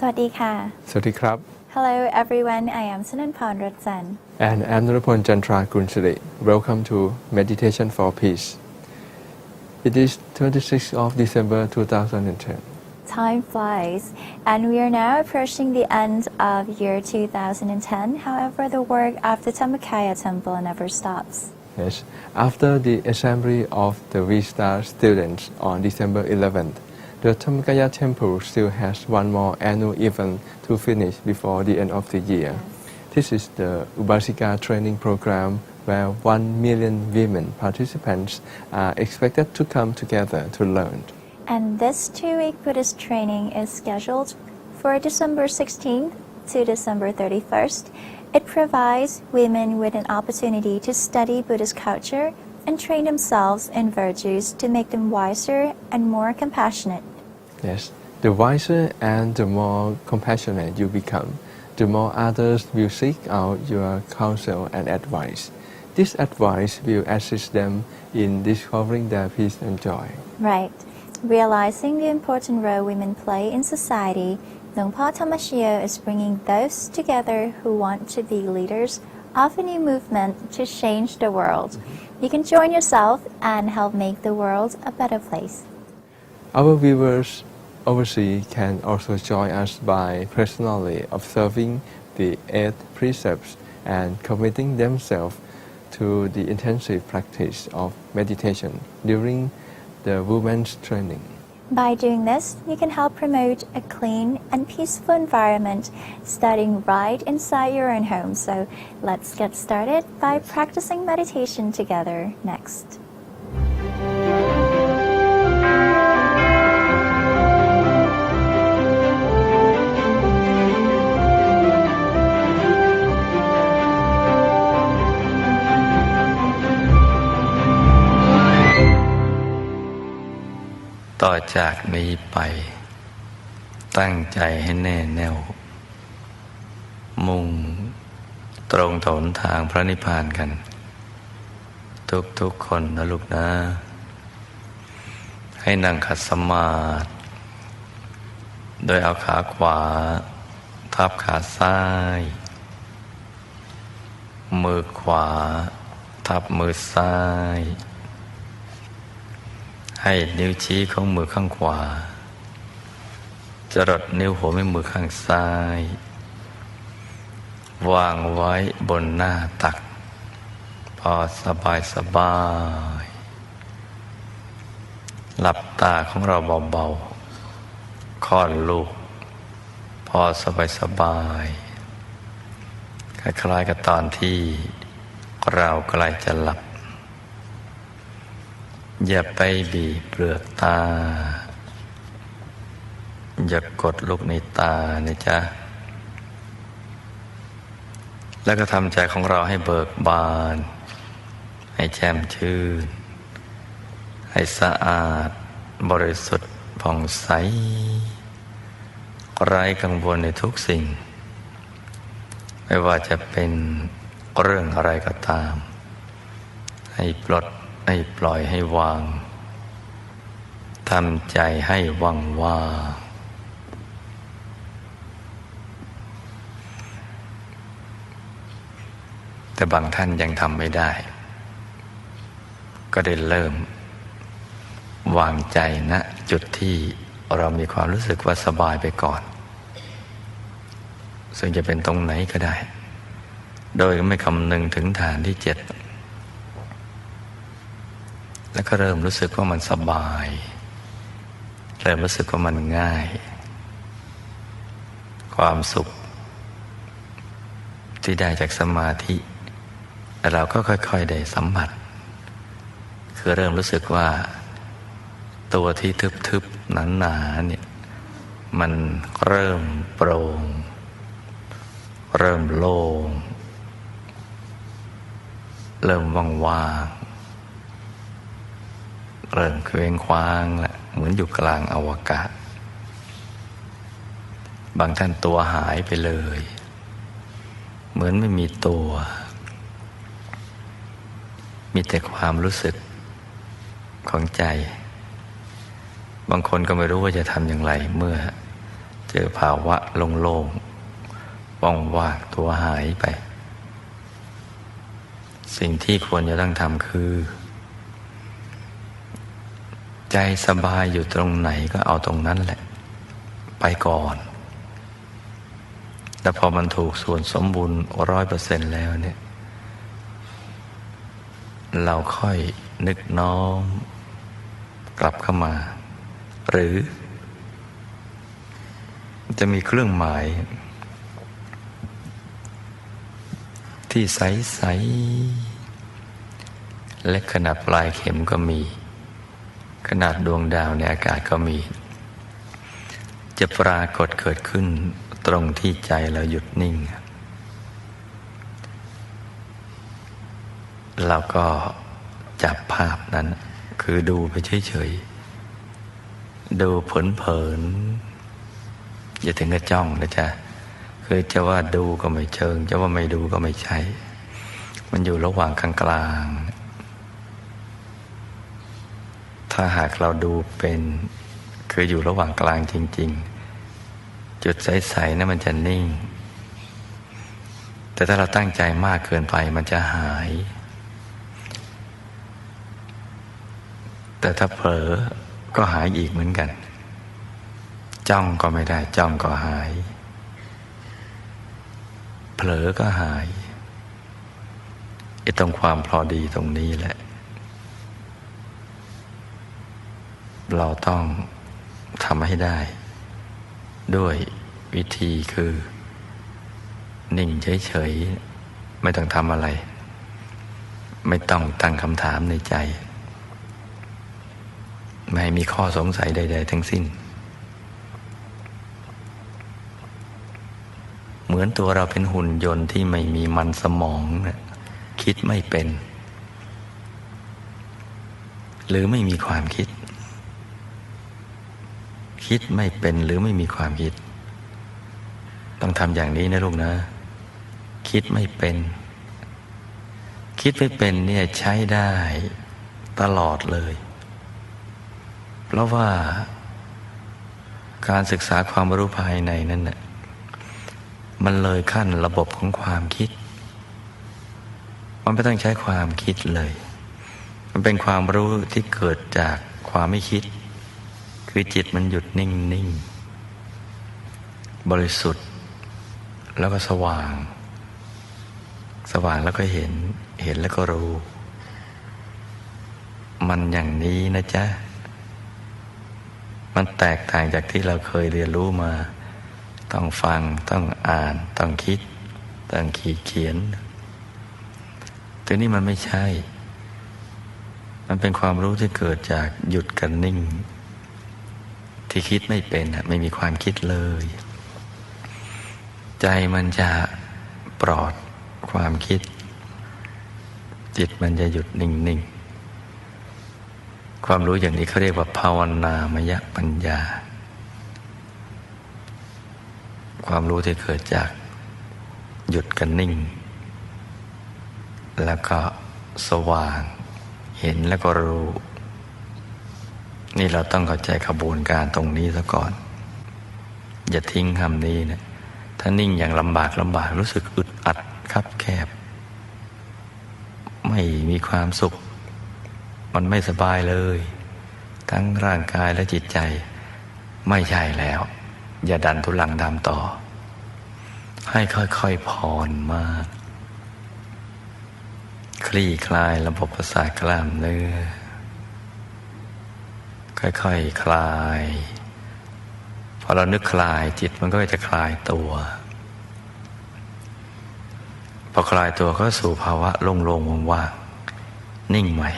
สวัสดีค่ะ สวัสดีครับ Hello everyone, I am Sunanpan Ratsan. And I'm Nurapon Jantra Gunsiri. Welcome to Meditation for Peace. It is 26th of December 2010. Time flies, and we are now approaching the end of year 2010. However, the work of the Dhammakaya Temple never stops. Yes, after the assembly of the V-Star students on December 11th, the Dhammakaya Temple still has one more annual event to finish before the end of the year. This is the Upasika training program where 1 million women participants are expected to come together to learn. And this 2-week Buddhist training is scheduled for December 16th to December 31st. It provides women with an opportunity to study Buddhist culture and train themselves in virtues to make them wiser and more compassionate. Yes, the wiser and the more compassionate you become, the more others will seek out your counsel and advice. This advice will assist them in discovering their peace and joy. Right. Realizing the important role women play in society, Luang Por Tamashio is bringing those together who want to be leaders of a new movement to change the world. You can join yourself and help make the world a better place. Our viewers overseas can also join us by personally observing the 8 precepts and committing themselves to the intensive practice of meditation during the women's training. By doing this, you can help promote a clean and peaceful environment starting right inside your own home. So let's get started by practicing meditation together next.ต่อจากนี้ไปตั้งใจให้แน่แน่วมุ่งตรงถนทางพระนิพพานกันทุกคนนะลูกนะให้นั่งขัดสมาธิโดยเอาขาขวาทับขาซ้ายมือขวาทับมือซ้ายให้นิ้วชี้ของมือข้างขวาจรดนิ้วหัวแม่มือข้างซ้ายวางไว้บนหน้าตักพอสบายหลับตาของเราเบาๆค่อนลูกพอสบายคล้ายๆกับตอนที่เราใกล้จะหลับอย่าไปบีบเปลือกตาอย่ากดลูกในตานะจ๊ะแล้วก็ทำใจของเราให้เบิกบานให้แจ่มชื่นให้สะอาดบริสุทธิ์ผ่องใสไร้กังวลในทุกสิ่งไม่ว่าจะเป็นเรื่องอะไรก็ตามให้ปลดให้ปล่อยให้วางทำใจให้ว่างแต่บางท่านยังทำไม่ได้ก็ได้เริ่มวางใจณจุดที่เรามีความรู้สึกว่าสบายไปก่อนซึ่งจะเป็นตรงไหนก็ได้โดยไม่คำนึงถึงฐานที่ 7แล้วก็เริ่มรู้สึกว่ามันสบายเริ่มรู้สึกว่ามันง่ายความสุขที่ได้จากสมาธิเราก็ค่อยๆได้สัมผัสคือเริ่มรู้สึกว่าตัวที่ทึบๆหนาๆเนี่ยมันเริ่มโปร่งเริ่มโล่งเริ่มว่างๆเริ่มเคว้งคว้างแหละเหมือนอยู่กลางอวกาศบางท่านตัวหายไปเลยเหมือนไม่มีตัวมีแต่ความรู้สึกของใจบางคนก็ไม่รู้ว่าจะทำอย่างไรเมื่อ เจอภาวะโล่งๆว่างๆตัวหายไปสิ่งที่ควรจะต้องทำคือ ใจสบายอยู่ตรงไหนก็เอาตรงนั้นแหละไปก่อนแล้วพอมันถูกส่วนสมบูรณ์ 100% แล้วเนี่ยเราค่อยนึกน้อมกลับเข้ามาหรือจะมีเครื่องหมายที่ใสๆและขนาดปลายเข็มก็มีขนาดดวงดาวในอากาศก็มีจะปรากฏเกิดขึ้นตรงที่ใจเราหยุดนิ่งเราก็จับภาพนั้นคือดูไปเฉยๆดูเผินๆอย่าถึงกับจ้องนะจ๊ะคือจะว่าดูก็ไม่เชิงจะว่าไม่ดูก็ไม่ใช่มันอยู่ระหว่างกลางๆถ้าหากเราดูเป็นคืออยู่ระหว่างกลางจริงๆจุดใสๆนั้นมันจะนิ่งแต่ถ้าเราตั้งใจมากเกินไปมันจะหายแต่ถ้าเผลอก็หายอีกเหมือนกันจ้องก็ไม่ได้จ้องก็หายเผลอก็หายไอ้ตรงความพอดีตรงนี้แหละเราต้องทำให้ได้ด้วยวิธีคือนิ่งเฉยๆไม่ต้องทำอะไรไม่ต้องตั้งคำถามในใจไม่ให้มีข้อสงสัยใดๆทั้งสิ้นเหมือนตัวเราเป็นหุ่นยนต์ที่ไม่มีมันสมองนะคิดไม่เป็นหรือไม่มีความคิดคิดไม่เป็นหรือไม่มีความคิดต้องทำอย่างนี้นะลูกนะคิดไม่เป็นคิดไม่เป็นเนี่ยใช้ได้ตลอดเลยเพราะว่าการศึกษาความรู้ภายในนั้นน่ะมันเลยขั้นระบบของความคิดมันไม่ต้องใช้ความคิดเลยมันเป็นความรู้ที่เกิดจากความไม่คิดคือจิตมันหยุดนิ่งๆบริสุทธิ์แล้วก็สว่างแล้วก็เห็นแล้วก็รู้มันอย่างนี้นะจ๊ะมันแตกต่างจากที่เราเคยเรียนรู้มาต้องฟังต้องอ่านต้องคิดต้องเขียนแต่นี่มันไม่ใช่มันเป็นความรู้ที่เกิดจากหยุดกันนิ่งที่คิดไม่เป็นไม่มีความคิดเลยใจมันจะปลอดความคิดจิตมันจะหยุดนิ่งๆความรู้อย่างนี้เขาเรียกว่าภาวนามยปัญญาความรู้ที่เกิดจากหยุดกันนิ่งแล้วก็สว่างเห็นแล้วก็รู้นี่เราต้องเข้าใจกระบวนการตรงนี้ซะก่อนอย่าทิ้งคำนี้นะถ้านิ่งอย่างลำบากรู้สึกอึดอัดคับแคบไม่มีความสุขมันไม่สบายเลยทั้งร่างกายและจิตใจไม่ใช่แล้วอย่าดันทุลังดำต่อให้ค่อยๆผ่อนมากคลี่คลายระบบประสาทกล้ามเนื้อค่อยๆ คลายพอเรานึกคลายจิตมันก็จะคลายตัวพอคลายตัวก็สู่ภาวะโล่งๆว่างๆนิ่งใหม่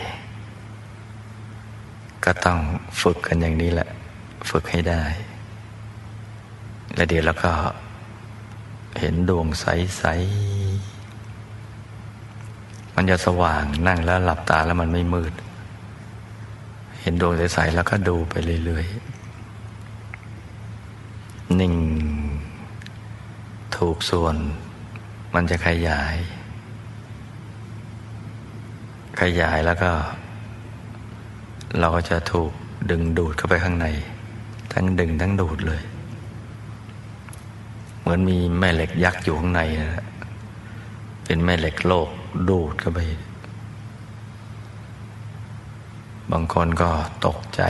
ก็ต้องฝึกกันอย่างนี้แหละฝึกให้ได้แล้วเดี๋ยวเราก็เห็นดวงใสๆมันจะสว่างนั่งแล้วหลับตาแล้วมันไม่มืดเห็นดวงใสๆแล้วก็ดูไปเรื่อยๆนิ่งถูกส่วนมันจะขยายแล้วก็เราก็จะถูกดึงดูดเข้าไปข้างในทั้งดึงทั้งดูดเลย เหมือนมีแม่เหล็กยักษ์อยู่ข้างในนะเป็นแม่เหล็กโลกดูดเข้าไปบางคนก็ตกใจ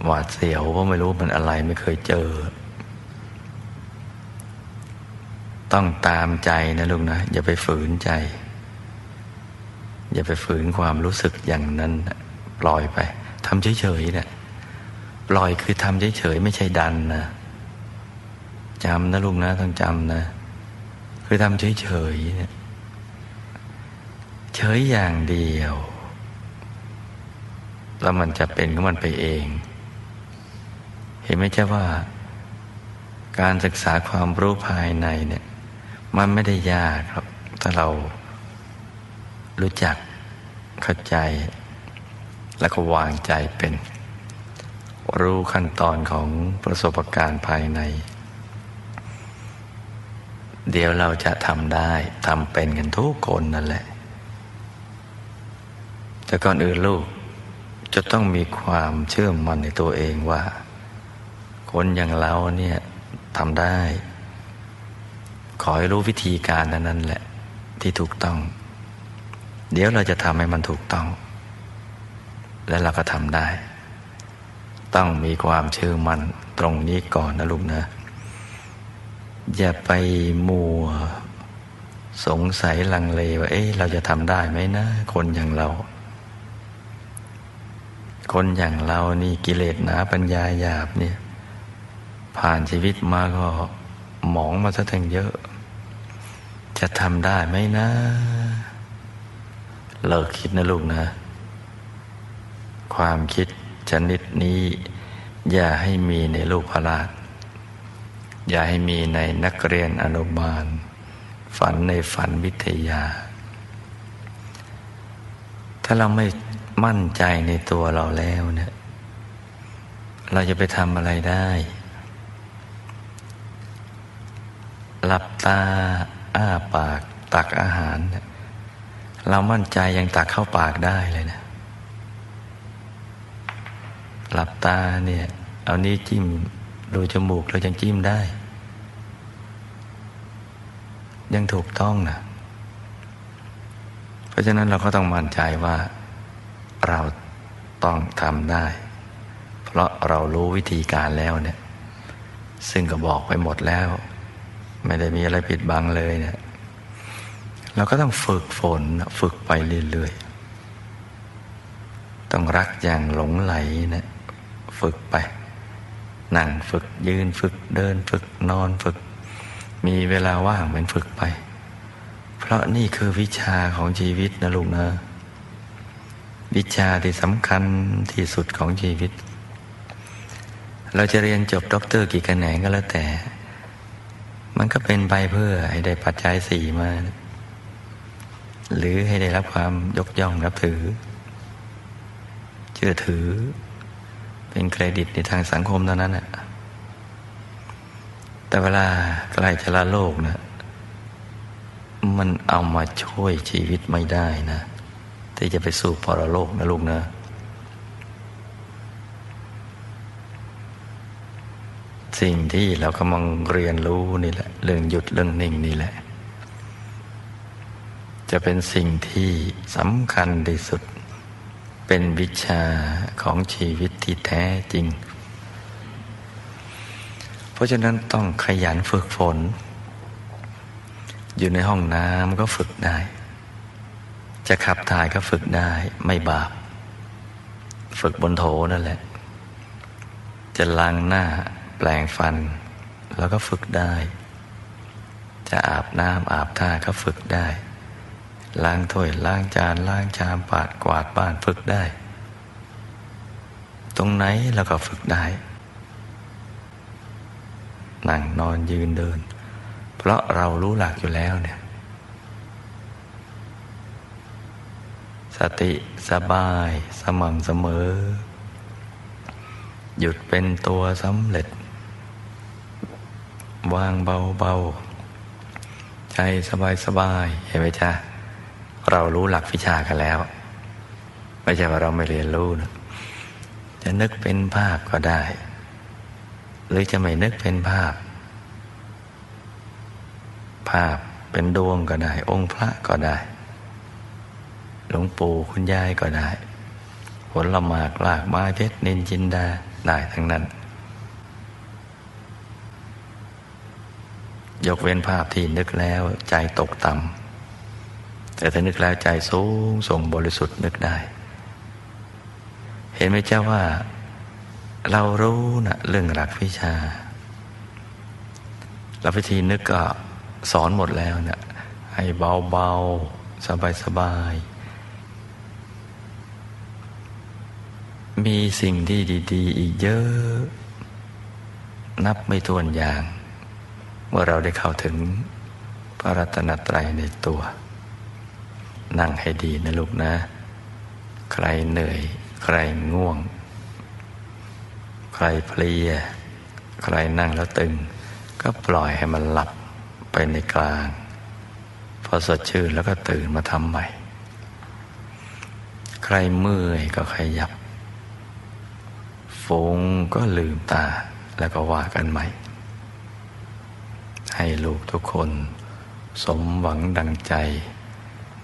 หวาดเสียวเพราะไม่รู้มันอะไรไม่เคยเจอต้องตามใจนะลูกนะอย่าไปฝืนใจอย่าไปฝืนความรู้สึกอย่างนั้นปล่อยไปทำเฉยๆเนี่ยปล่อยคือทำเฉยๆไม่ใช่ดันนะจำนะลูกนะต้องจำนะคือทำเฉยๆเนี่ยเฉยอย่างเดียวแล้วมันจะเป็นของมันไปเองเห็นไหมเจ้าว่าการศึกษาความรู้ภายในเนี่ยมันไม่ได้ยากครับถ้าเรารู้จักเข้าใจแล้วก็วางใจเป็นรู้ขั้นตอนของประสบการณ์ภายในเดี๋ยวเราจะทำได้ทำเป็นกันทุกคนนั่นแหละแต่ก่อนอื่นลูกจะต้องมีความเชื่อมั่นในตัวเองว่าคนอย่างเราเนี่ยทำได้ขอให้รู้วิธีการนั้นแหละที่ถูกต้องเดี๋ยวเราจะทำให้มันถูกต้องและเราก็ทำได้ต้องมีความเชื่อมั่นตรงนี้ก่อนนะลูกนะอย่าไปมัวสงสัยลังเลว่าเราจะทำได้ไหมนะคนอย่างเราคนอย่างเรานี่กิเลสหนาปัญญาหยาบเนี่ยผ่านชีวิตมาก็หมองมาซะทั้งเยอะจะทำได้ไหมนะเลิกคิดนะลูกนะความคิดชนิดนี้อย่าให้มีในลูกพระราชอย่าให้มีในนักเรียนอนุบาลฝันในฝันวิทยาถ้าเราไม่มั่นใจในตัวเราแล้วเนี่ยเราจะไปทำอะไรได้หลับตาอ้าปากตักอาหารเรามั่นใจยังตักเข้าปากได้เลยนะหลับตาเนี่ยเอานี้จิ้มรูจมูกเรายังจิ้มได้ยังถูกต้องนะเพราะฉะนั้นเราก็ต้องมั่นใจว่าเราต้องทำได้เพราะเรารู้วิธีการแล้วเนี่ยซึ่งก็บอกไปหมดแล้วไม่ได้มีอะไรปิดบังเลยเนี่ยเราก็ต้องฝึกฝนฝึกไปเรื่อยๆต้องรักอย่างหลงไหลนะฝึกไปนั่งฝึกยืนฝึกเดินฝึกนอนฝึกมีเวลาว่างเป็นฝึกไปเพราะนี่คือวิชาของชีวิตนะลูกนะวิชาที่สำคัญที่สุดของชีวิตเราจะเรียนจบด็อกเตอร์กี่คะแนนก็แล้วแต่มันก็เป็นไปเพื่อให้ได้ปัจจัยสี่มาหรือให้ได้รับความยกย่องนับถือเชื่อถือเป็นเครดิตในทางสังคมเท่านั้นแหละแต่เวลาใกล้จะละโลกนะมันเอามาช่วยชีวิตไม่ได้นะที่จะไปสู่ปรโลกนะลูกนะสิ่งที่เรากำลังเรียนรู้นี่แหละเรื่องหยุดเรื่องนิ่งนี่แหละจะเป็นสิ่งที่สำคัญที่สุดเป็นวิชาของชีวิตที่แท้จริงเพราะฉะนั้นต้องขยันฝึกฝนอยู่ในห้องน้ำก็ฝึกได้จะขับถ่ายก็ฝึกได้ไม่บาปฝึกบนโถนั่นแหละจะล้างหน้าแปรงฟันแล้วก็ฝึกได้จะอาบน้ำอาบท่าก็ฝึกได้ล้างถ้วยล้างจานล้างชามปาดกวาดบ้านฝึกได้ตรงไหนเราก็ฝึกได้นั่งนอนยืนเดินเพราะเรารู้หลักอยู่แล้วเนี่ยสติสบายสม่ำเสมอหยุดเป็นตัวสำเร็จวางเบาๆใจสบายๆเห็นไหมจ๊ะเรารู้หลักวิชากันแล้วไม่ใช่ว่าเราไม่เรียนรู้นะจะนึกเป็นภาพก็ได้ หรือจะไม่นึกเป็นภาพเป็นดวงก็ได้องค์พระก็ได้หลวงปู่คุณยายก็ได้ผลหมากลากไม้เพชรนินจินดาได้ทั้งนั้นยกเว้นภาพที่นึกแล้วใจตกต่ำแต่ถ้านึกแล้วใจสูงส่งบริสุทธิ์นึกได้เห็นไหมเจ้าว่าเรารู้นะเรื่องหลักวิชาแล้ววิธีนึกก็สอนหมดแล้วนะให้เบาๆสบายๆมีสิ่งที่ดีๆอีกเยอะนับไม่ถ้วนอย่างเมื่อเราได้เข้าถึงพระรัตนตรัยในตัวนั่งให้ดีนะลูกนะใครเหนื่อยใครง่วงใครเพลียใครนั่งแล้วตึงก็ปล่อยให้มันหลับไปในกลางพอสดชื่นแล้วก็ตื่นมาทำใหม่ใครเมื่อยก็ขยับฟุ้งก็ลืมตาแล้วก็ว่ากันใหม่ให้ลูกทุกคนสมหวังดังใจ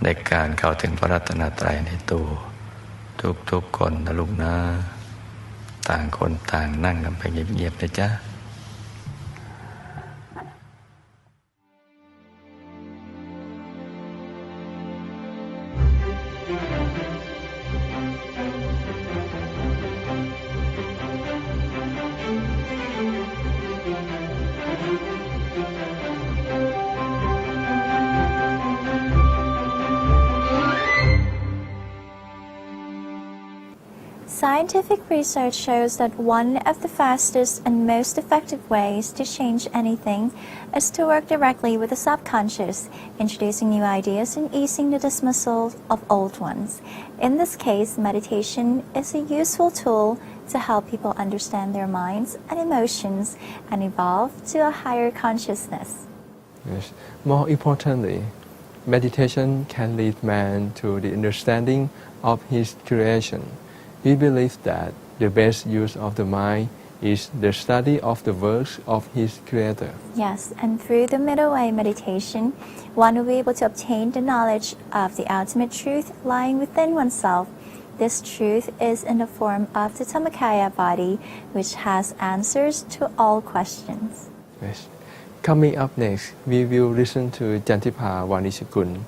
ในการเข้าถึงพระรัตนตรัยในตัวทุกคนนะลูกนะต่างคนต่างนั่งกันไปเงียบๆนะจ๊ะScientific research shows that one of the fastest and most effective ways to change anything is to work directly with the subconscious, introducing new ideas and easing the dismissal of old ones. In this case, meditation is a useful tool to help people understand their minds and emotions and evolve to a higher consciousness. Yes. More importantly, meditation can lead man to the understanding of his creation. We believe that the best use of the mind is the study of the works of his creator. Yes, and through the middle way meditation, one will be able to obtain the knowledge of the ultimate truth lying within oneself. This truth is in the form of the Dhammakaya body, which has answers to all questions. Yes. Coming up next, we will listen to Jantipa Wanishakun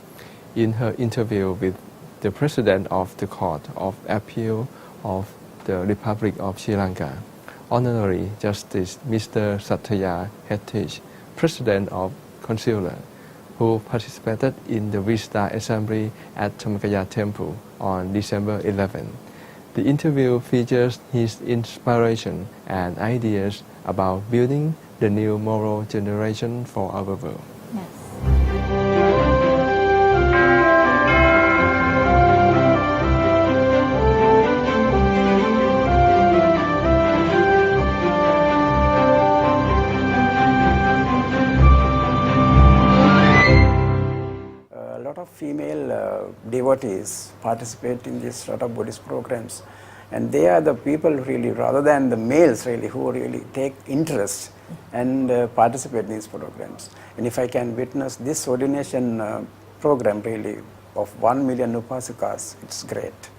in her interview with the President of the Court of Appeal of the Republic of Sri Lanka, Honorary Justice Mr. Sathya Hetich, President of Consular, who participated in the Vista Assembly at Dhammakaya Temple on December 11. The interview features his inspiration and ideas about building the new moral generation for our world. Yes. A lot of female devotees participate in these sort of Buddhist programs, and they are the people really, rather than the males really, who really take interest and participate in these programs. And if I can witness this ordination program really of 1 million upasikas, it's great.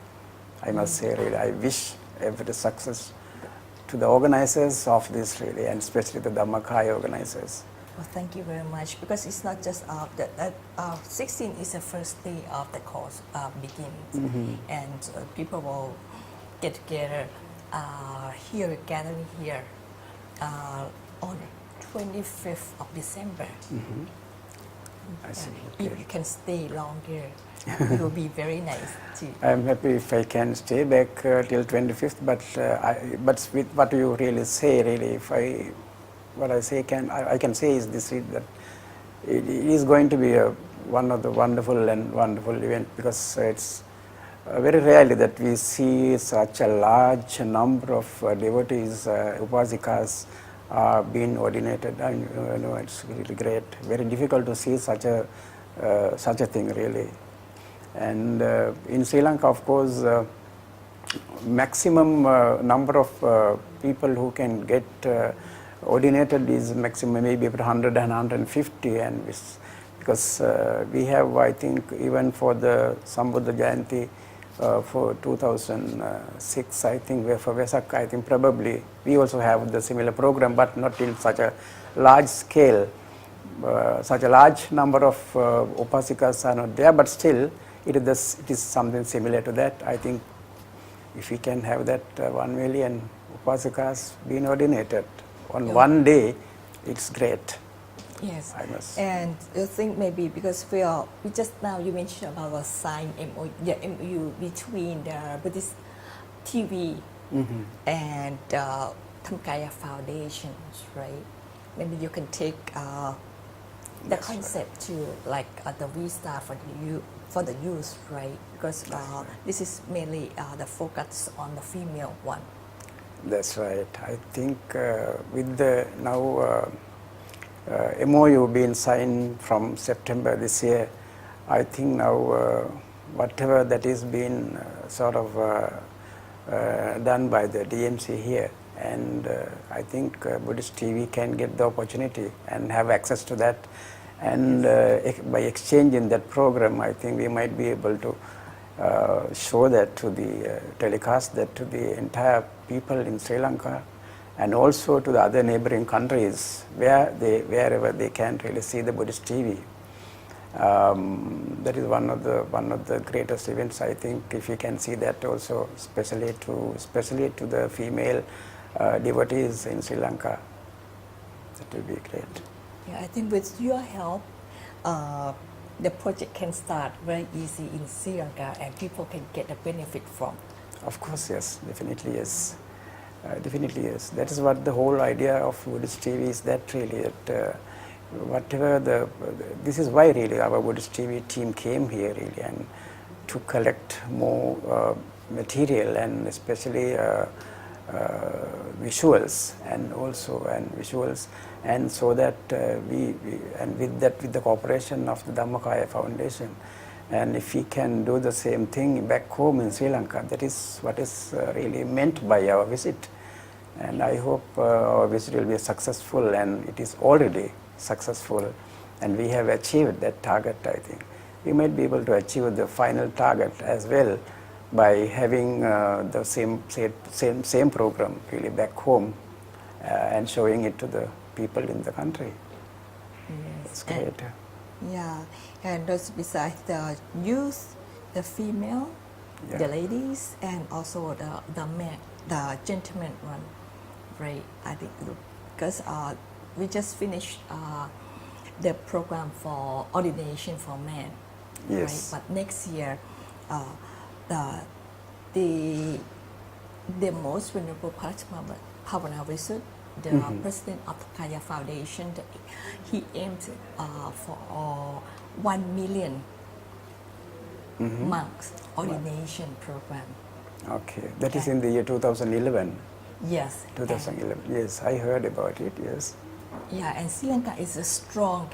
I must say really, I wish every success to the organizers of this really, and especially the Dhammakaya organizers. Well, thank you very much, because it's not just that 16 is the first day of the course begins, and people will get together here, gathering here on 25th of December. I see. If you can stay longer, it will be very nice too. I'm happy if I can stay back till 25th, but with what you really say, really, what I say I can say is this: that it is going to be one of the wonderful event, because it's very rarely that we see such a large number of devotees, upasikas, being ordinated. And, it's really great. Very difficult to see such a thing really. And in Sri Lanka, of course, maximum number of people who can get ordinated is maximum maybe about 100 and 150, and because we have, I think, even for the Sambuddha Jayanti for 2006, I think, where for Vesak, I think probably we also have the similar program, but not in such a large scale. Such a large number of upasikas are not there, but still it is something similar to that. I think if we can have that 1 million upasikas being ordinated on one day, it's great. Yes, I must. and I think maybe because we just now you mentioned about a sign MOU between the Buddhist TV and Thamkaya Foundations, right? Maybe you can take the concept to like the V-Star for the youth, right? Because this is mainly the focus on the female one. That's right. I think with the now MOU being signed from September this year, I think now whatever that is being sort of done by the DMC here, and I think Buddhist TV can get the opportunity and have access to that, and by exchanging that program, I think we might be able to show that to the telecast that to the entire people in Sri Lanka, and also to the other neighboring countries wherever they can really see the Buddhist TV. That is one of the greatest events, I think, if we can see that also, especially to the female devotees in Sri Lanka. That will be great. Yeah, I think with your help, the project can start very easy in Sri Lanka and people can get a benefit from. Of course, yes, definitely yes. Definitely yes. That is what the whole idea of Buddhist TV is, that really that whatever this is why really our Buddhist TV team came here really, and to collect more material and especially visuals and so that we with the cooperation of the Dhammakaya Foundation, and if we can do the same thing back home in Sri Lanka, that is what is really meant by our visit, and I hope our visit will be successful, and it is already successful, and we have achieved that target. I think we might be able to achieve the final target as well by having the same program really back home and showing it to the people in the country. Yes. That's great. Yeah, and those besides the youth, the female, the ladies, and also the men, the gentlemen one, right? I think because we just finished the program for ordination for men, Yes. right? But next year, the most venerable Pavana Visud, the president of Kaya Foundation, he aimed for 1 million monks ordination program. Okay, that is in the year 2011. Yes. 2011. Yes, I heard about it. Yes. Yeah, and Sri Lanka is a strong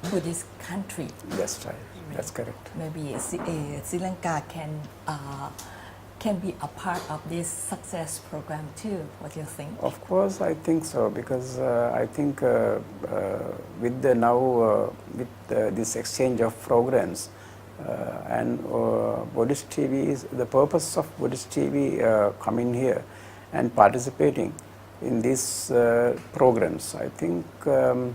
Buddhist country. That's right. That's correct. Maybe Sri Lanka can be a part of this success program too. What do you think? Of course, I think so, because I think with the now this exchange of programs and Buddhist TV is the purpose of Buddhist TV coming here and participating in these programs. I think the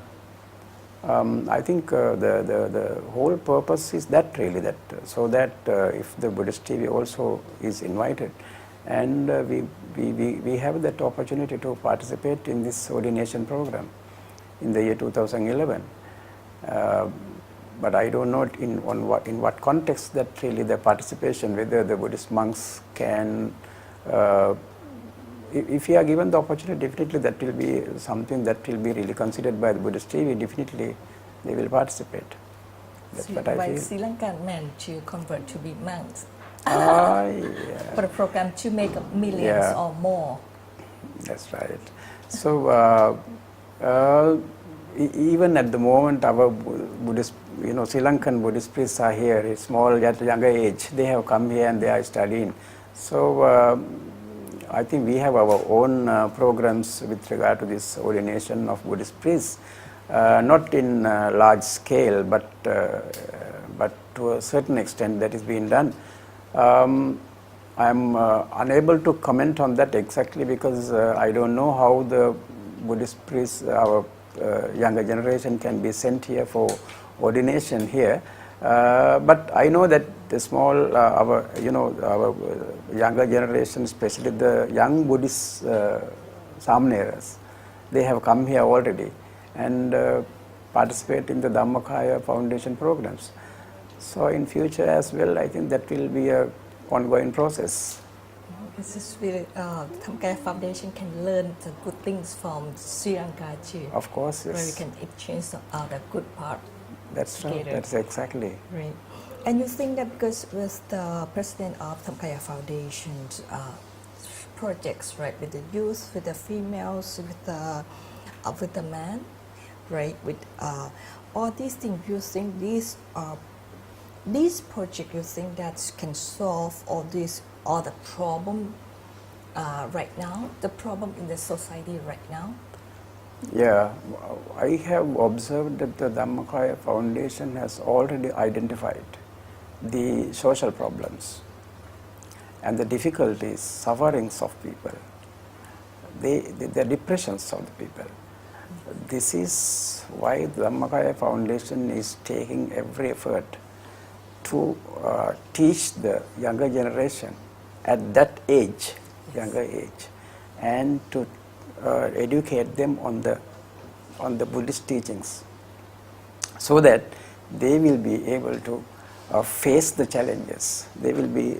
whole purpose is that really that so that if the Buddhist TV also is invited, and we have that opportunity to participate in this ordination program in the year 2011. But I don't know in what context that really the participation, whether the Buddhist monks can. If we are given the opportunity, definitely that will be something that will be really considered by the Buddhist TV. Definitely, they will participate. That's what I feel. Sri Lankan men to convert to be monks. Yeah. For the program to make millions or more. That's right. So even at the moment, our Buddhist, Sri Lankan Buddhist priests are here. Small at younger age, they have come here and they are studying. So. I think we have our own programs with regard to this ordination of Buddhist priests, not in large scale, but to a certain extent that is being done. I'm unable to comment on that exactly because I don't know how the Buddhist priests, our younger generation, can be sent here for ordination here. But I know that the small, our younger generation, especially the young Buddhist Samneras, they have come here already and participate in the Dhammakaya Foundation programs. So in future as well, I think that will be a ongoing process. This is really, Dhammakaya Foundation can learn the good things from Sri Lanka too. Of course, yes. Where we can exchange the good part. That's right, that's exactly. Right. And you think that because with the president of Dhammakaya Foundation projects, right, with the youth, with the females, with the men, right, with all these things, you think these projects, you think that can solve all the problem right now, the problem in the society right now? Yeah, I have observed that the Dhammakaya Foundation has already identified the social problems and the difficulties, sufferings of people, the depressions of the people. This is why the Dhammakaya Foundation is taking every effort to teach the younger generation at that age, younger age, and to educate them on the Buddhist teachings, so that they will be able to face the challenges. They will be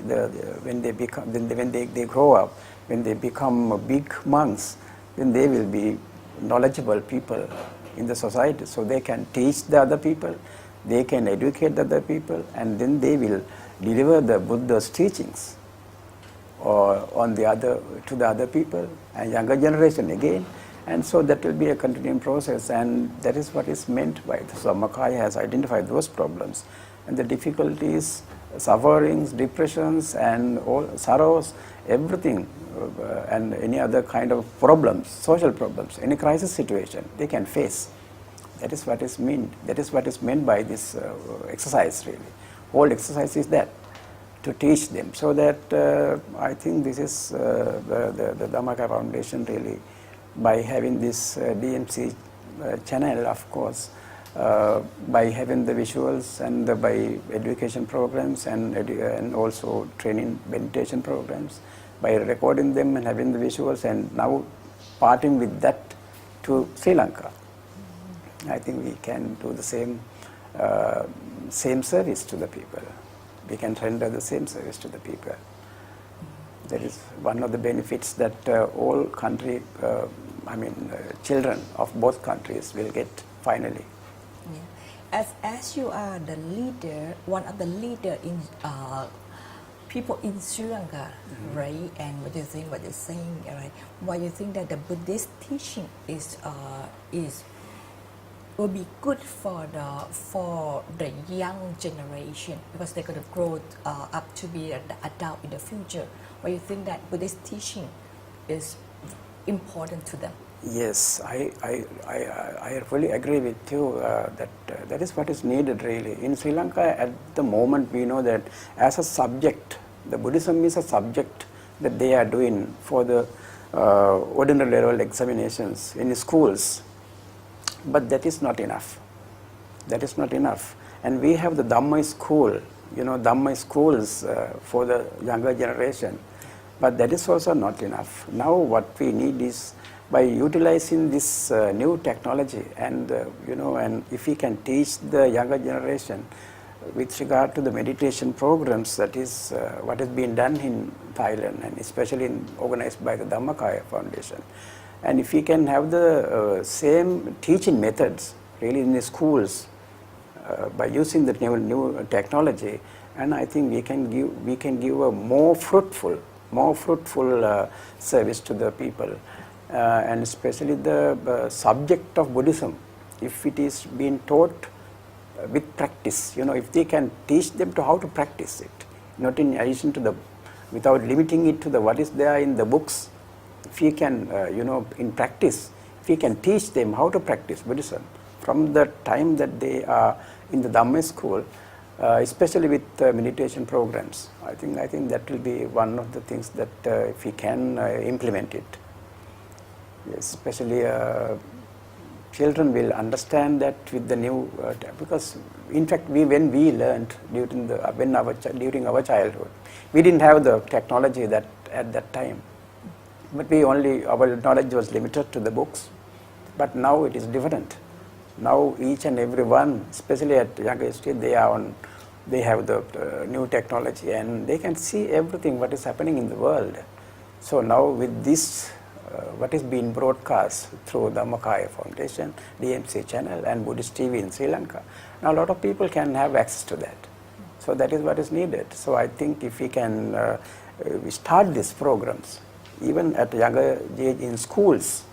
when they grow up, when they become big monks, then they will be knowledgeable people in the society. So they can teach the other people, they can educate the other people, and then they will deliver the Buddha's teachings to the other people and younger generation again. And so that will be a continuing process, and that is what is meant by the Dhammakaya has identified those problems and the difficulties, sufferings, depressions, and all sorrows, everything, and any other kind of problems, social problems, any crisis situation they can face. That is what is meant. That is what is meant by this exercise. Really, whole exercise is that, to teach them. So that I think this is the Dhammakaya Foundation really, by having this DMC channel, of course, by having the visuals and by education programs and also training meditation programs, by recording them and having the visuals, and now parting with that to Sri Lanka. I think we can do the same service to the people. We can render the same service to the people. That is one of the benefits that all children of both countries will get finally. Yeah. As you are the leader, one of the leader in people in Sri Lanka, right? And what do you think? What you're saying, right? Why you think that the Buddhist teaching will be good for the young generation, because they're going to grow up to be an adult in the future. Why you think that Buddhist teaching is important to them? Yes, I fully agree with you that is what is needed really. In Sri Lanka at the moment, we know that as a subject, the Buddhism is a subject that they are doing for the ordinary level examinations in schools. But that is not enough. That is not enough. And we have the Dhamma school, Dhamma schools for the younger generation. But that is also not enough. Now what we need is, by utilizing this new technology and and if we can teach the younger generation with regard to the meditation programs, that is what is being done in Thailand, and especially organized by the Dhammakaya Foundation. And if we can have the same teaching methods really in the schools by using the new technology, and I think we can give a more fruitful service to the people, and especially the subject of Buddhism, if it is being taught with practice, if they can teach them to how to practice it, not in addition to the without limiting it to the what is there in the books. If we can, in practice, if we can teach them how to practice Buddhism from the time that they are in the Dhamma school, especially with meditation programs, I think that will be one of the things that if we can implement it, yes, especially children will understand that with the new, because in fact when we learned during our childhood, we didn't have the technology that at that time, but our knowledge was limited to the books. But now it is different. Now each and every one, especially at younger stage, they have the new technology and they can see everything what is happening in the world. So now with this, what is being broadcast through the Dhammakaya Foundation, DMC channel and Buddhist TV in Sri Lanka, now a lot of people can have access to that. So that is what is needed. So I think if we can start these programs, even at younger age in schools,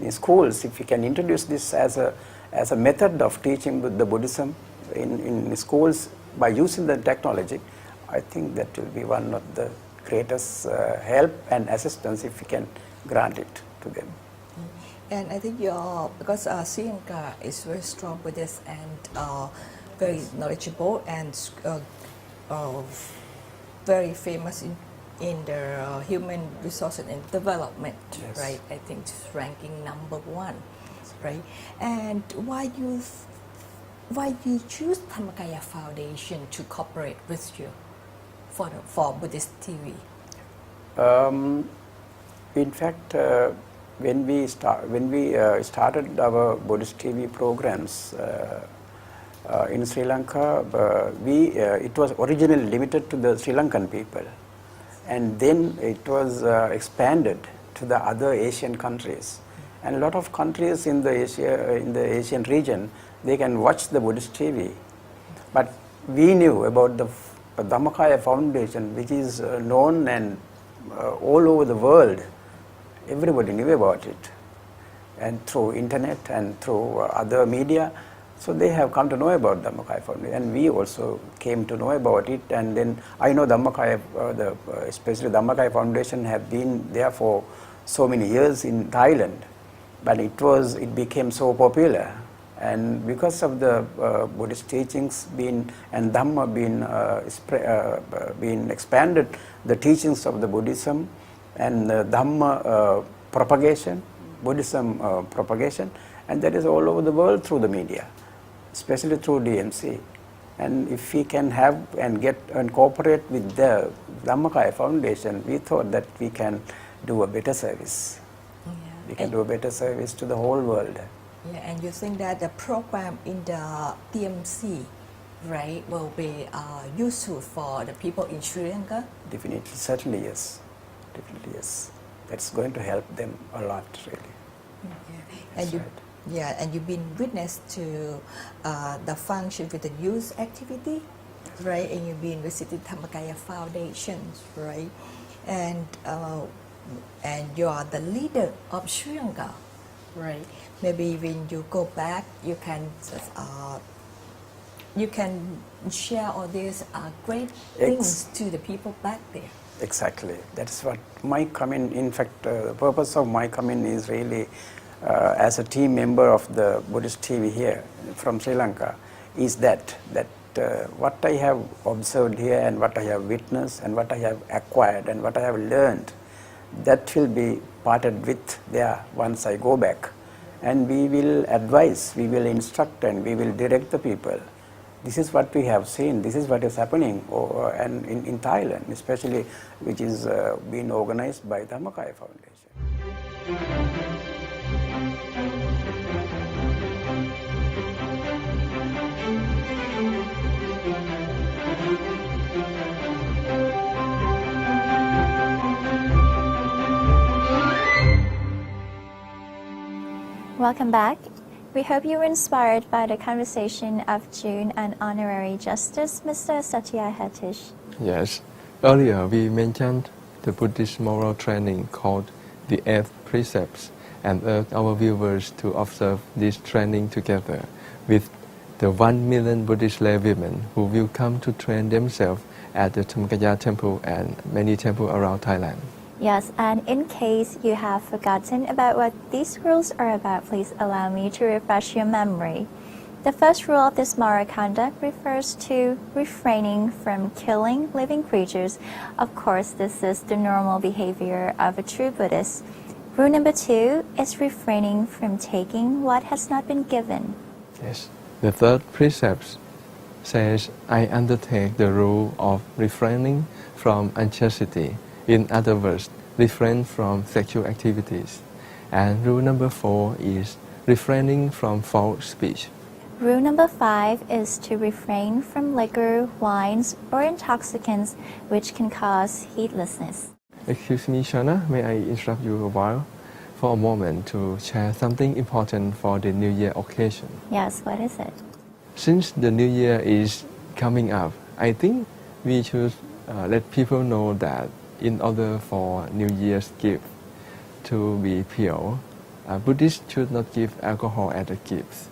if we can introduce this as a method of teaching the Buddhism in schools by using the technology, I think that will be one of the greatest help and assistance if we can grant it to them. And I think because Sri Lanka is very strong with this and very knowledgeable and very famous in the human resources and development, yes. right? I think it's ranking #1, right? And why you choose Dhammakaya Foundation to cooperate with you for Buddhist TV? In fact, when we started our Buddhist TV programs in Sri Lanka, it was originally limited to the Sri Lankan people, and then it was expanded to the other Asian countries. And a lot of countries in the Asian region, they can watch the Buddhist TV. But we knew about the Dhammakaya Foundation, which is known and all over the world. Everybody knew about it, and through internet and through other media. So they have come to know about Dhammakaya Foundation, and we also came to know about it. And then I know especially Dhammakaya Foundation have been there for so many years in Thailand, but it became so popular. And because of the Buddhist teachings and Dhamma being expanded, the teachings of the Buddhism and the Dhamma propagation, Buddhism propagation, and that is all over the world through the media, especially through DMC. And if we can have and cooperate with the Dhammakaya Foundation, we thought that we can do a better service. Yeah. We can do a better service to the whole world. Yeah, and you think that the program in the DMC, right, will be useful for the people in Sri Lanka? Definitely, certainly yes. Definitely yes. That's going to help them a lot, really. Yeah. And you've been witness to the function with the youth activity, right? And you've been visiting Dhammakaya Foundation, right? And you are the leader of Sri Lanka, right? Maybe when you go back, you can share all these great things to the people back there. Exactly. That's what my comment. In fact, the purpose of my comment is really, as a team member of the Buddhist TV here from Sri Lanka, is that what I have observed here and what I have witnessed and what I have acquired and what I have learned, that will be parted with there once I go back. And we will advise, we will instruct, and we will direct the people. This is what we have seen, this is what is happening and in Thailand, especially, which is being organized by the Dhammakaya Foundation. Welcome back. We hope you were inspired by the conversation of June and Honorary Justice Mr. Satya Hatish. Yes. Earlier we mentioned the Buddhist moral training called the 8 precepts and urged our viewers to observe this training together with the 1 million Buddhist lay women who will come to train themselves at the Dhammakaya temple and many temples around Thailand. Yes, and in case you have forgotten about what these rules are about, please allow me to refresh your memory. The first rule of this moral conduct refers to refraining from killing living creatures. Of course, this is the normal behavior of a true Buddhist. Rule number 2 is refraining from taking what has not been given. Yes. The third precept says, I undertake the rule of refraining from unchastity. In other words, refrain from sexual activities. And rule number 4 is refraining from false speech. Rule number 5 is to refrain from liquor, wines, or intoxicants which can cause heedlessness. Excuse me, Shana, may I interrupt you a while for a moment to share something important for the New Year occasion? Yes, what is it? Since the New Year is coming up, I think we should let people know that in order for New Year's gift to be pure, Buddhists should not give alcohol as a gift.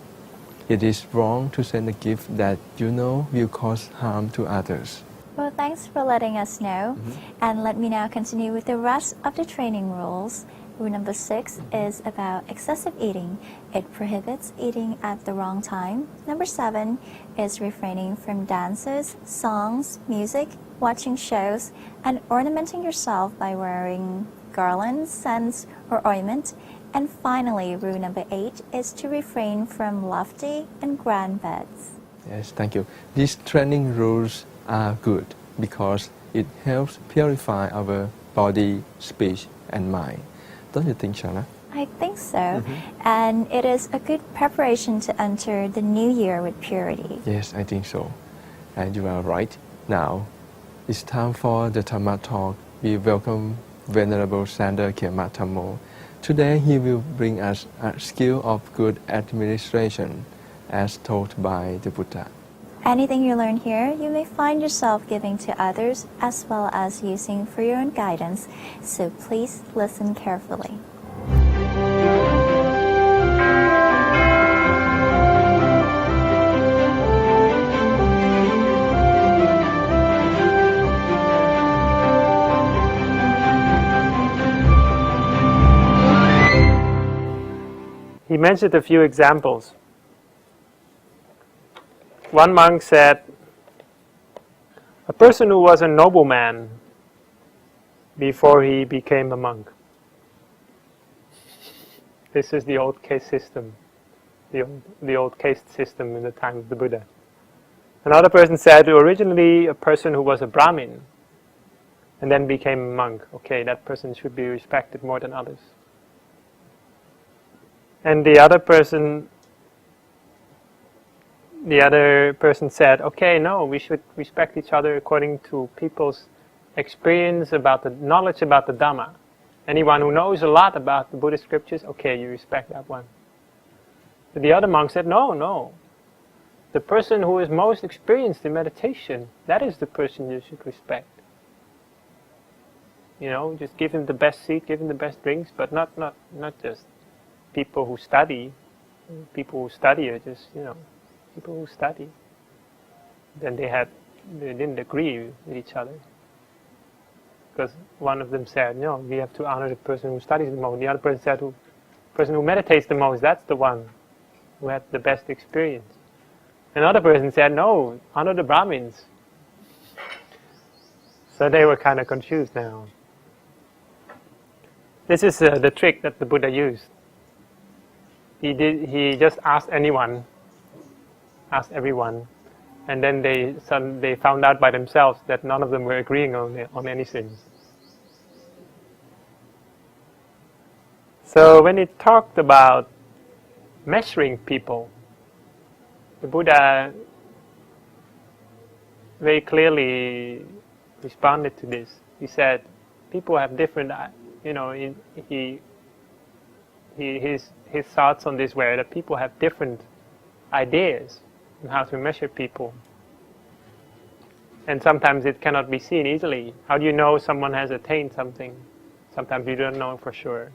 It is wrong to send a gift that you know will cause harm to others. Well, thanks for letting us know. And let me now continue with the rest of the training rules. Rule number 6 is about excessive eating. It prohibits eating at the wrong time. Number 7 is refraining from dances, songs, music, watching shows, and ornamenting yourself by wearing garlands, scents, or ointment. And finally, rule number 8 is to refrain from lofty and grand beds. Yes, thank you. These training rules are good because it helps purify our body, speech, and mind. Don't you think, Shana? I think so. And it is a good preparation to enter the new year with purity. Yes, I think so. And you are right. Now, it's time for the Dhamma talk. We welcome Venerable Sander Khema Thammo. Today he will bring us a skill of good administration as taught by the Buddha. Anything you learn here, you may find yourself giving to others as well as using for your own guidance. So please listen carefully. He mentioned a few examples. One monk said, a person who was a nobleman before he became a monk. This is the old caste system, the old caste system in the time of the Buddha. Another person said, originally a person who was a Brahmin and then became a monk. Okay, that person should be respected more than others. And the other person said, okay, no, we should respect each other according to people's experience about the knowledge about the Dhamma. Anyone who knows a lot about the Buddhist scriptures, okay, you respect that one. But the other monk said, no. The person who is most experienced in meditation, that is the person you should respect. You know, just give him the best seat, give him the best drinks, but not just people who study. People who study are just, people who study. Then they didn't agree with each other. Because one of them said, no, we have to honor the person who studies the most. The other person said, the person who meditates the most, that's the one who had the best experience. Another person said, no, honor the Brahmins. So they were kind of confused now. This is the trick that the Buddha used. He just asked everyone, and then they found out by themselves that none of them were agreeing on anything. So when he talked about measuring people, the Buddha very clearly responded to this. He said, people have different, his thoughts on this were that people have different ideas on how to measure people. And sometimes it cannot be seen easily. How do you know someone has attained something? Sometimes you don't know for sure.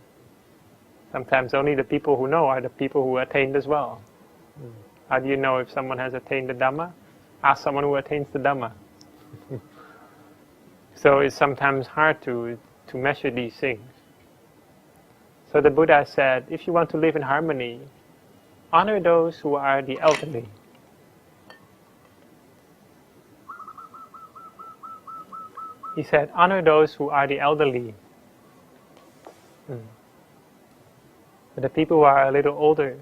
Sometimes only the people who know are the people who attained as well. How do you know if someone has attained the Dhamma? Ask someone who attains the Dhamma. So it's sometimes hard to measure these things. So the Buddha said, if you want to live in harmony, honor those who are the elderly. He said, honor those who are the elderly. But the people who are a little older,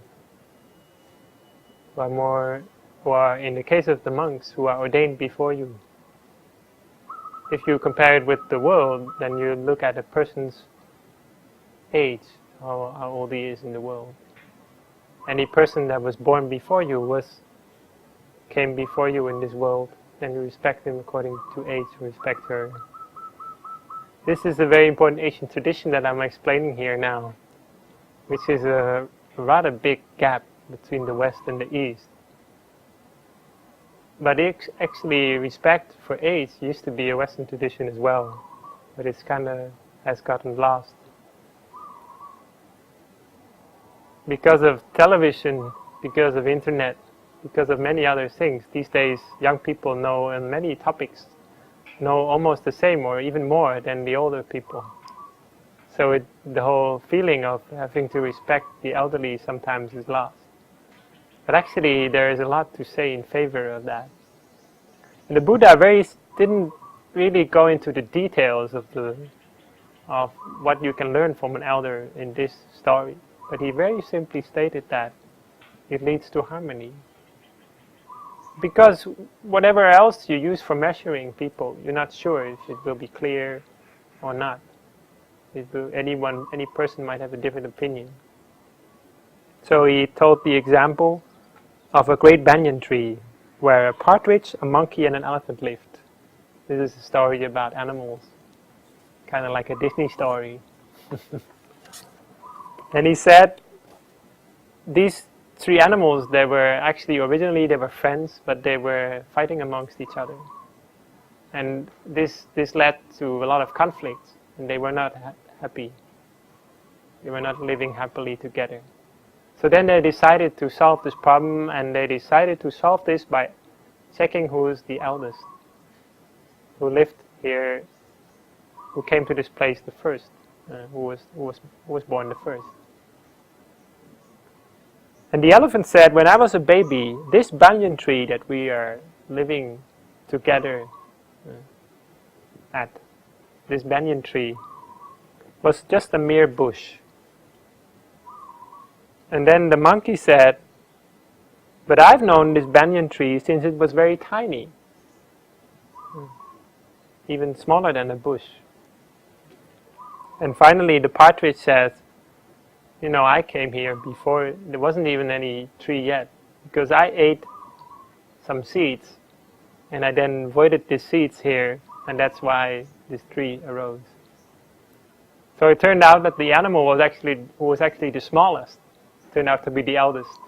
who are in the case of the monks, who are ordained before you. If you compare it with the world, then you look at a person's age, how old he is in the world. Any person that was born before you came before you in this world, then you respect him according to age, you respect her. This is a very important Asian tradition that I'm explaining here now, which is a rather big gap between the West and the East. But actually, respect for age used to be a Western tradition as well, but it's kind of has gotten lost. Because of television, because of internet, because of many other things, these days young people know on many topics, know almost the same or even more than the older people. So the whole feeling of having to respect the elderly sometimes is lost. But actually there is a lot to say in favor of that. And the Buddha didn't really go into the details of what you can learn from an elder in this story. But he very simply stated that it leads to harmony. Because whatever else you use for measuring people, you're not sure if it will be clear or not. Any person might have a different opinion. So he told the example of a great banyan tree where a partridge, a monkey, and an elephant lived. This is a story about animals, kind of like a Disney story. And he said, these three animals, originally they were friends, but they were fighting amongst each other. And this led to a lot of conflicts, and they were not happy. They were not living happily together. So then they decided to solve this problem, and they decided to solve this by checking who is the eldest, who lived here, who came to this place the first, who was born the first. And the elephant said, when I was a baby, this banyan tree that we are living together at, this banyan tree, was just a mere bush. And then the monkey said, but I've known this banyan tree since it was very tiny, even smaller than a bush. And finally the partridge says, I came here before there wasn't even any tree yet, because I ate some seeds, and I then voided these seeds here, and that's why this tree arose. So it turned out that the animal who was actually the smallest turned out to be the eldest.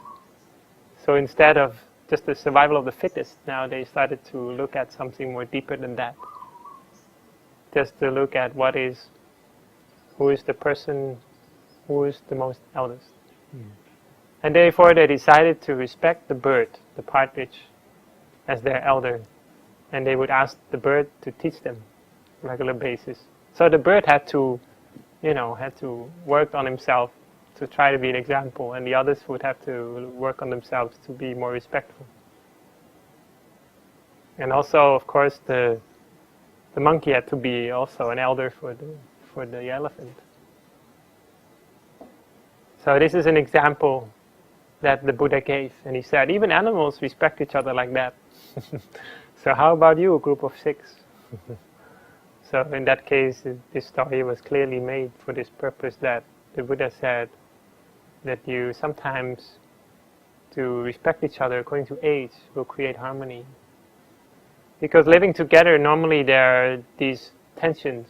So instead of just the survival of the fittest, now they started to look at something more deeper than that. Just to look at who is the person who is the most eldest. And therefore they decided to respect the bird, the partridge, as their elder. And they would ask the bird to teach them on a regular basis. So the bird had to work on himself to try to be an example, and the others would have to work on themselves to be more respectful. And also, of course, the monkey had to be also an elder for the elephant. So this is an example that the Buddha gave, and he said, even animals respect each other like that. So how about you, a group of 6? So in that case, this story was clearly made for this purpose, that the Buddha said that you sometimes, to respect each other according to age, will create harmony. Because living together, normally there are these tensions.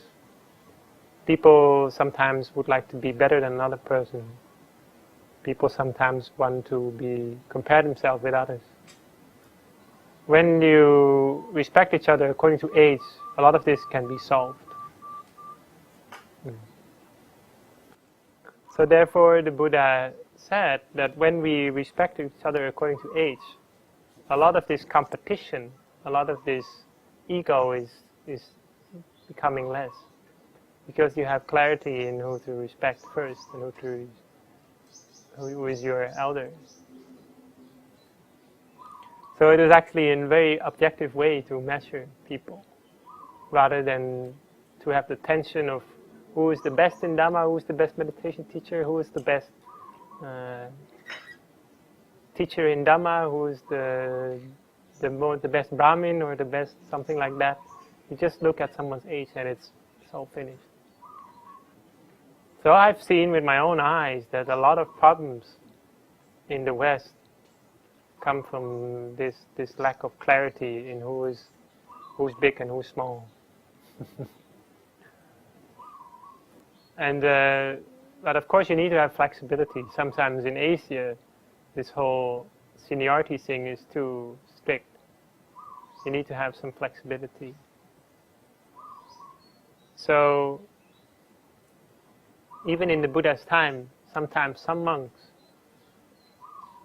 People sometimes would like to be better than another person. People sometimes want to compare themselves with others. When you respect each other according to age, a lot of this can be solved. So therefore the Buddha said that when we respect each other according to age, a lot of this competition, a lot of this ego is becoming less, because you have clarity in who to respect first and who is your elder. So it is actually a very objective way to measure people, rather than to have the tension of who is the best in Dhamma, who is the best meditation teacher, who is the best teacher in Dhamma, who is the best Brahmin or the best something like that. You just look at someone's age and it's all finished. So I've seen with my own eyes that a lot of problems in the West come from this lack of clarity in who's big and who's small. And but of course you need to have flexibility. Sometimes in Asia, this whole seniority thing is too strict. You need to have some flexibility. So even in the Buddha's time, sometimes some monks,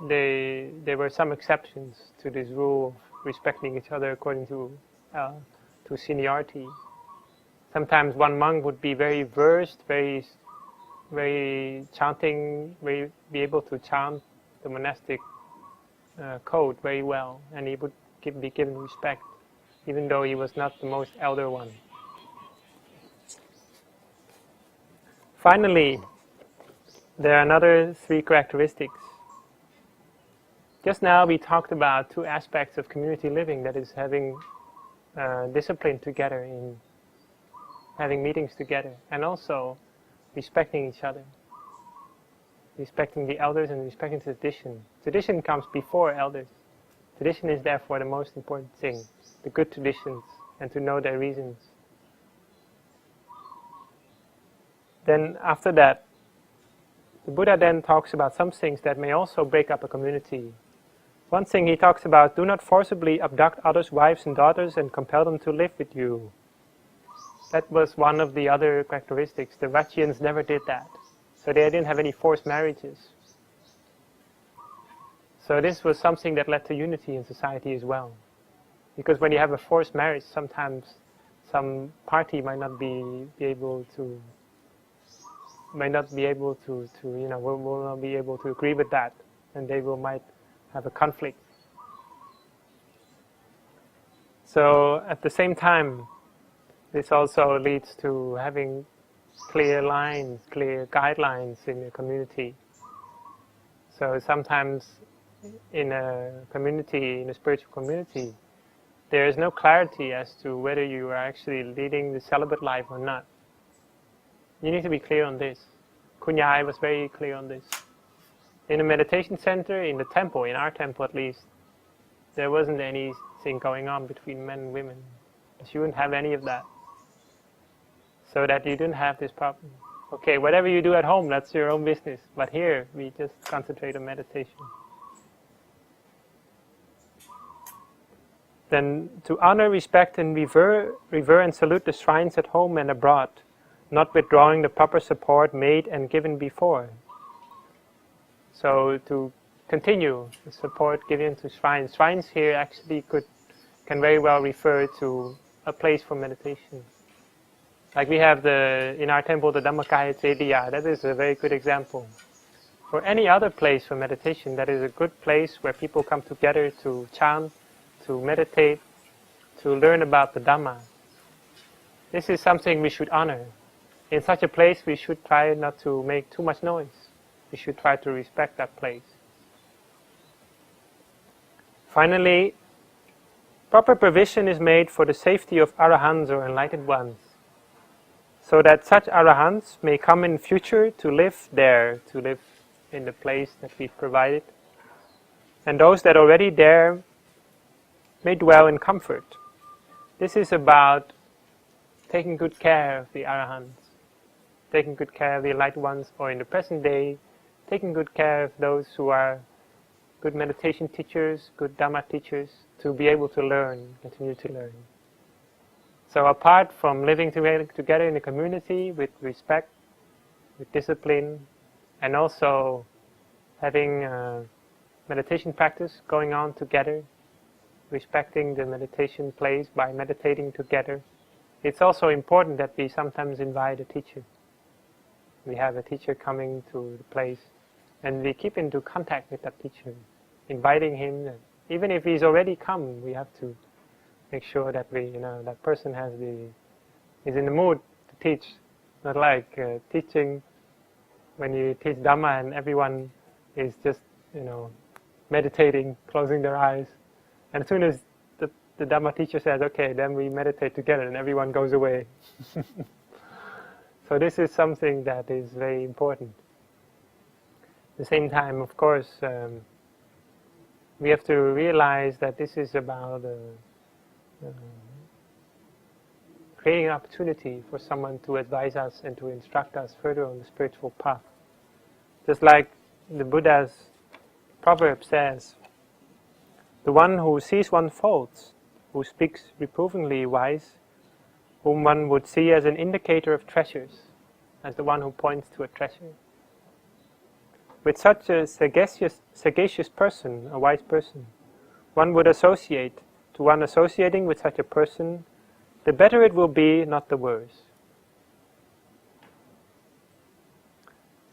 there were some exceptions to this rule of respecting each other according to seniority. Sometimes one monk would be very versed, very chanting, be able to chant the monastic code very well, and he would be given respect, even though he was not the most elder one. Finally, there are another 3 characteristics. Just now we talked about 2 aspects of community living, that is having discipline together, in having meetings together, and also respecting each other, respecting the elders and respecting tradition. Tradition comes before elders. Tradition is therefore the most important thing, the good traditions, and to know their reasons. Then after that, the Buddha then talks about some things that may also break up a community. One thing he talks about, do not forcibly abduct others' wives and daughters and compel them to live with you. That was one of the other characteristics. The Vachians never did that. So they didn't have any forced marriages. So this was something that led to unity in society as well. Because when you have a forced marriage, sometimes some party might not be able to will not be able to agree with that, and they might have a conflict. So at the same time, this also leads to having clear lines, clear guidelines in the community. So sometimes in a community, in a spiritual community, there is no clarity as to whether you are actually leading the celibate life or not. You need to be clear on this. Kunyai was very clear on this. In a meditation center, in the temple, in our temple at least, there wasn't anything going on between men and women. You wouldn't have any of that. So that you didn't have this problem. Okay, whatever you do at home, that's your own business. But here, we just concentrate on meditation. Then to honor, respect, and revere and salute the shrines at home and abroad, not withdrawing the proper support made and given before. So to continue the support given to shrines. Shrines here actually can very well refer to a place for meditation. Like we have in our temple the Dhammakaya Cediya, that is a very good example. For any other place for meditation, that is a good place where people come together to chant, to meditate, to learn about the Dhamma. This is something we should honor. In such a place, we should try not to make too much noise. We should try to respect that place. Finally, proper provision is made for the safety of arahants or enlightened ones, so that such arahants may come in future to live there, to live in the place that we've provided, and those that are already there may dwell in comfort. This is about taking good care of the arahants, taking good care of the enlightened ones, or in the present day, taking good care of those who are good meditation teachers, good Dhamma teachers, to be able to learn, continue to learn. So apart from living together in a community with respect, with discipline, and also having meditation practice going on together, respecting the meditation place by meditating together, it's also important that we sometimes invite a teacher. We have a teacher coming to the place, and we keep into contact with that teacher, inviting him. Even if he's already come, we have to make sure that that person is in the mood to teach. Not like teaching when you teach Dhamma and everyone is just meditating, closing their eyes, and as soon as the Dhamma teacher says, okay, then we meditate together, and everyone goes away. So this is something that is very important. At the same time, of course, we have to realize that this is about creating an opportunity for someone to advise us and to instruct us further on the spiritual path. Just like the Buddha's proverb says, the one who sees one's faults, who speaks reprovingly wise, whom one would see as an indicator of treasures, as the one who points to a treasure. With such a sagacious person, a wise person, one would associate. To one associating with such a person, the better it will be, not the worse.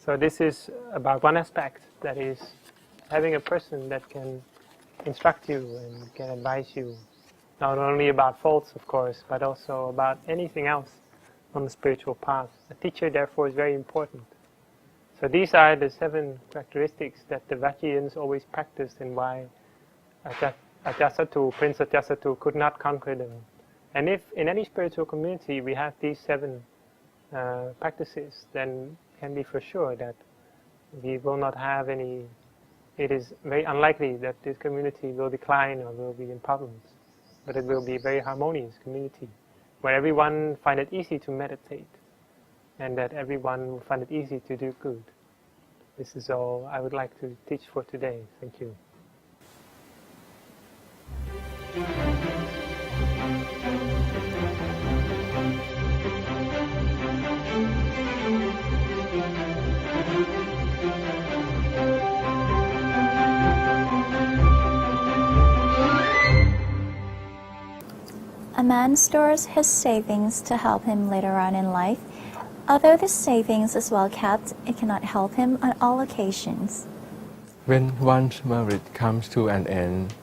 So this is about one aspect, that is having a person that can instruct you and can advise you, not only about faults, of course, but also about anything else on the spiritual path. A teacher, therefore, is very important. So these are the 7 characteristics that the Vajrayans always practiced, and why Ajatasattu, Prince Ajatasattu, could not conquer them. And if in any spiritual community we have these 7 practices, then can be for sure that we will not have any. It is very unlikely that this community will decline or will be in problems, but it will be a very harmonious community where everyone find it easy to meditate and that everyone will find it easy to do good. This is all I would like to teach for today. Thank you. A man stores his savings to help him later on in life. Although this savings is well kept, it cannot help him on all occasions. When one's merit comes to an end,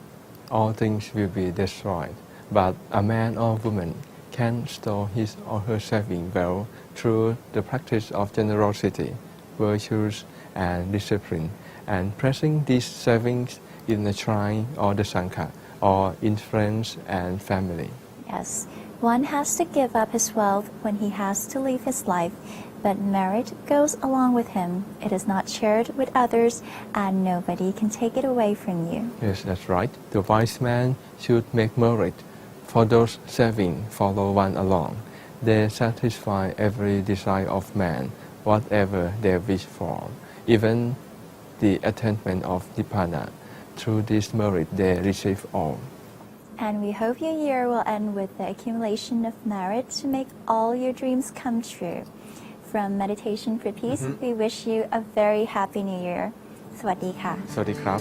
all things will be destroyed. But a man or woman can store his or her saving well through the practice of generosity, virtues, and discipline, and placing these savings in the shrine or the Sangha, or in friends and family. Yes, one has to give up his wealth when he has to leave his life, but merit goes along with him. It is not shared with others, and nobody can take it away from you. Yes, that's right. The wise man should make merit for those saving follow one along. They satisfy every desire of man, whatever they wish for, even the attainment of Nibbana. Through this merit they receive all. And we hope your year will end with the accumulation of merit to make all your dreams come true. From Meditation for Peace, we wish you a very happy New Year. สวัสดีค่ะ สวัสดีครับ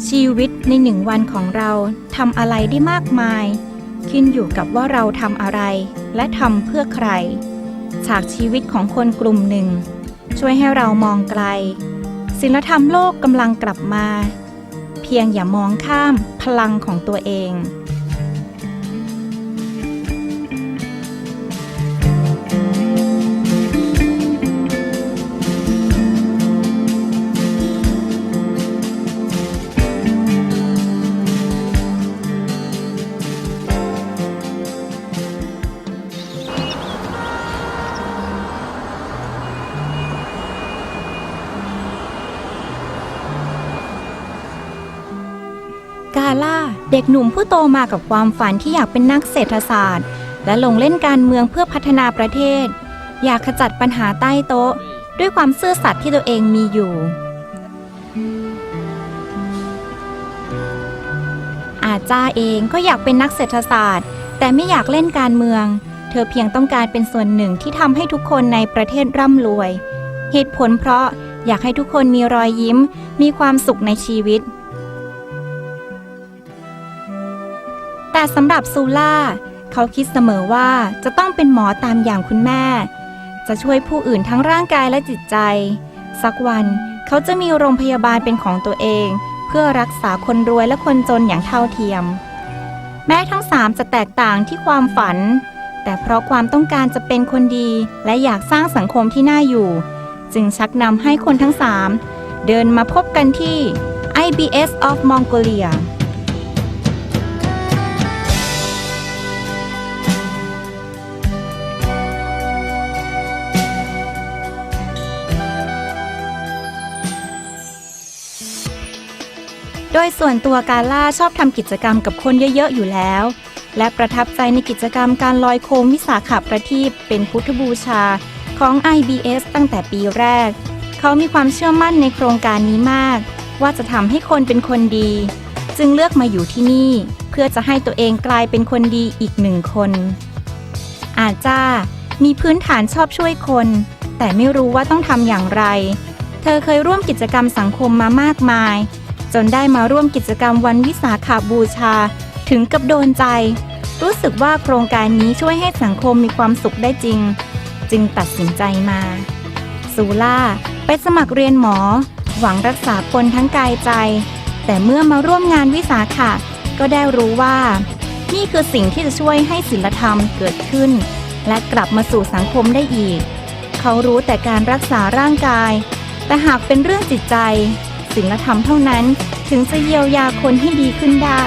ชีวิตใน1 วันของเราทำอะไรได้มากมายขึ้นอยู่กับว่าเราทำอะไรและทำเพื่อใครฉากชีวิตของคนกลุ่มหนึ่งช่วยให้เรามองไกลศีลธรรมโลกกำลังกลับมาเพียงอย่ามองข้ามพลังของตัวเองกาล่าเด็กหนุ่มผู้โตมากับความฝันที่อยากเป็นนักเศรษฐศาสตร์และลงเล่นการเมืองเพื่อพัฒนาประเทศอยากขจัดปัญหาใต้โต๊ะด้วยความซื่อสัตย์ที่ตัวเองมีอยู่อาจ้าเองก็อยากเป็นนักเศรษฐศาสตร์แต่ไม่อยากเล่นการเมือง เธอเพียงต้องการเป็นส่วนหนึ่งที่ทำให้ทุกคนในประเทศร่ำรวย เหตุผลเพราะอยากให้ทุกคนมีรอยยิ้มมีความสุขในชีวิตแต่สำหรับซูล่าเขาคิดเสมอว่าจะต้องเป็นหมอตามอย่างคุณแม่จะช่วยผู้อื่นทั้งร่างกายและจิตใจสักวันเขาจะมีโรงพยาบาลเป็นของตัวเองเพื่อรักษาคนรวยและคนจนอย่างเท่าเทียมแม้ทั้งสามจะแตกต่างที่ความฝันแต่เพราะความต้องการจะเป็นคนดีและอยากสร้างสังคมที่น่าอยู่จึงชักนำให้คนทั้งสามเดินมาพบกันที่ IBS of Mongoliaโดยส่วนตัวกาล่าชอบทำกิจกรรมกับคนเยอะๆอยู่แล้วและประทับใจในกิจกรรมการลอยโคมวิสาขประทีปเป็นพุทธบูชาของ IBS ตั้งแต่ปีแรกเขามีความเชื่อมั่นในโครงการนี้มากว่าจะทำให้คนเป็นคนดีจึงเลือกมาอยู่ที่นี่เพื่อจะให้ตัวเองกลายเป็นคนดีอีกหนึ่งคนอาจจะมีพื้นฐานชอบช่วยคนแต่ไม่รู้ว่าต้องทำอย่างไรเธอเคยร่วมกิจกรรมสังคมมามากมายจนได้มาร่วมกิจกรรมวันวิสาขบูชาถึงกับโดนใจรู้สึกว่าโครงการนี้ช่วยให้สังคมมีความสุขได้จริงจึงตัดสินใจมาซูล่าไปสมัครเรียนหมอหวังรักษาคนทั้งกายใจแต่เมื่อมาร่วมงานวิสาขะก็ได้รู้ว่านี่คือสิ่งที่จะช่วยให้ศีลธรรมเกิดขึ้นและกลับมาสู่สังคมได้อีกเขารู้แต่การรักษาร่างกายแต่หากเป็นเรื่องจิตใจศีลธรรมเท่านั้นถึงจะเยียวยาคนให้ดีขึ้นได้